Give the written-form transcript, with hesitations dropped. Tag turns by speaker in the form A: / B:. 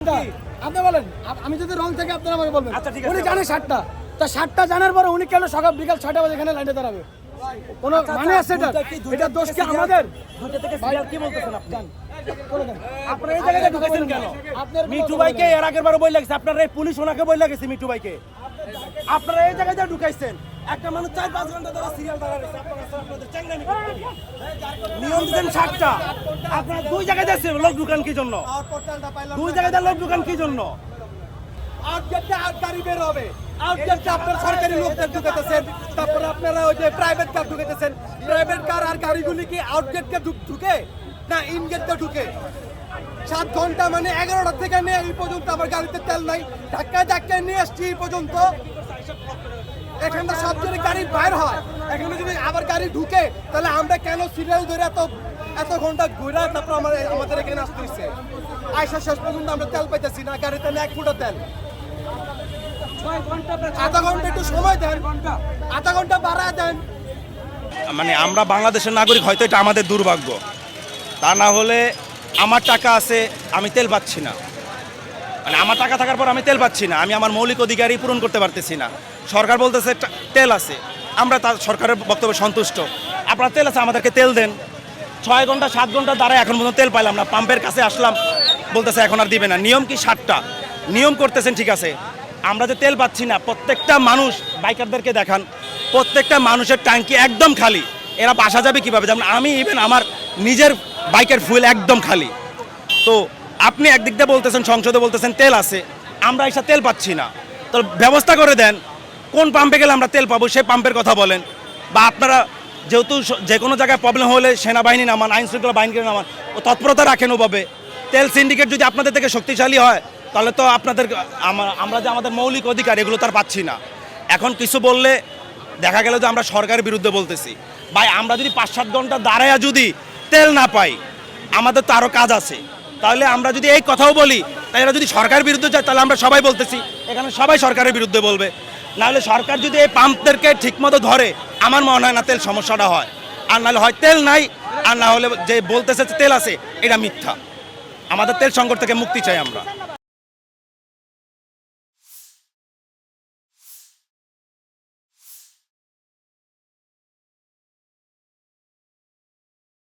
A: আপনি বলেন, আমি যদি রং থেকে আপনারা আমাকে বলবেন।
B: আচ্ছা, ঠিক আছে।
A: উনি জানে 7টা, তা 7টা জানার পরে উনি কেন সকাল বিকাল 6টা বাজে এখানে লাইনে দাঁড়াবে? কোনো মানে আছে এটা? এটা দোষ কি আমাদের?
B: দুটো থেকে সিরিয়াল কি বলতেছেন আপনি?
A: বলে দেন।
B: আপনারা এই জায়গায় ঢুকেছেন কেন?
A: আপনার
B: মিঠু ভাইকে এর আগের বারও বই লাগছে, আপনারা এই পুলিশ ওনাকে বই লাগেছে মিঠু ভাইকে। আপনারা এই জায়গায় যা ঢুকাইছেন, একটা মানুষ 4-5 ঘন্টা ধরে সিরিয়াল দাঁড়ায় রয়েছে, আপনাদের চ্যাংড়ামি করতে গিয়ে। নিয়ম দিচ্ছেন 7টা, আপনারা দুই জায়গায় যাচ্ছেন লোক ঢুকান কি জন্য? দুই জায়গায় যা লোক ঢুকান কি জন্য?
C: আউটগেটে গাড়ি বের হবে, আউটগেটে আপনার সরকারি লোকদের ঢুকাতেছেন, তারপরে আপনারা ওই যে প্রাইভেট কার ঢুকাতেছেন। প্রাইভেট কার আর গাড়িগুলি কি আউটগেটকে ঢুকে না ইনগেটকে ঢুকে? 7 ঘন্টা মানে 11টা থেকে নিয়ে এই পর্যন্ত আমার গাড়িতে তেল নাই, ধাক্কায় নিয়ে আসছি এই পর্যন্ত। এখানে তো সব জনের গাড়ি বাইর হয়, এখানে যদি আবার গাড়ি ঢুকে তাহলে আমরা কেন সিরিয়াল ধরে এত ঘন্টা ঘুরে তারপর আমাদের এখানে আসতে হচ্ছে? আইসা শেষ পর্যন্ত আমরা তেল পাইতেছি না, গাড়িতে না 1 ফুটা তেল। আধা ঘন্টা একটু সময় দেন, আধা ঘন্টা বাড়ায় দেন।
B: মানে আমরা বাংলাদেশের নাগরিক, হয়তো এটা আমাদের দুর্ভাগ্য। তা না হলে আমার টাকা আছে, আমি তেল পাচ্ছি না। মানে আমার টাকা থাকার পর আমি তেল পাচ্ছি না, আমি আমার মৌলিক অধিকারই পূরণ করতে পারতেছি না। সরকার বলতেছে তেল আছে, আমরা তার সরকারের বক্তব্যে সন্তুষ্ট। আপনার তেল আছে, আমাদেরকে তেল দেন। 6 ঘন্টা 7 ঘন্টা দাঁড়ায় এখন পর্যন্ত তেল পাইলাম না। পাম্পের কাছে আসলাম, বলতেছে এখন আর দিবে না। নিয়ম কি 7টা? নিয়ম করতেছেন ঠিক আছে, আমরা যে তেল পাচ্ছি না। প্রত্যেকটা মানুষ, বাইকারদেরকে দেখান, প্রত্যেকটা মানুষের ট্যাঙ্কি একদম খালি। এরা বাসা যাবে কীভাবে? যেমন আমি ইভেন আমার নিজের বাইকের ফুয়েল একদম খালি। তো আপনি একদিক দিয়ে বলতেছেন, সংসদে বলতেছেন তেল আছে, আমরা এসে তেল পাচ্ছি না। তো ব্যবস্থা করে দেন, কোন পাম্পে গেলে আমরা তেল পাবো সেই পাম্পের কথা বলেন। বা আপনারা যেহেতু যে কোনো জায়গায় প্রবলেম হলে সেনাবাহিনী নামান, আইন শৃঙ্খলা বাহিনীকে নামান, ও তৎপরতা রাখেন ওভাবে। তেল সিন্ডিকেট যদি আপনাদের থেকে শক্তিশালী হয় তাহলে তো আপনাদের আমরা যে আমাদের মৌলিক অধিকার এগুলো তার পাচ্ছি না। এখন কিছু বললে দেখা গেল যে আমরা সরকারের বিরুদ্ধে বলতেছি। ভাই, আমরা যদি 5-7 ঘন্টা দাঁড়ায়া যদি তেল না পাই, আমাদের তো আরও কাজ আছে। তাহলে আমরা যদি এই কথাও বলি, তাই এরা যদি সরকারের বিরুদ্ধে যায়, তাহলে আমরা সবাই বলতেছি, এখানে সবাই সরকারের বিরুদ্ধে বলবে। নাহলে সরকার যদি এই পাম্পদেরকে ঠিকমতো ধরে, আমার মনে হয় না তেল সমস্যাটা হয়। আর নাহলে হয় তেল নাই, আর না হলে যে বলতেছে তেল আছে, এটা মিথ্যা। আমাদের তেল সংকট থেকে মুক্তি চাই আমরা।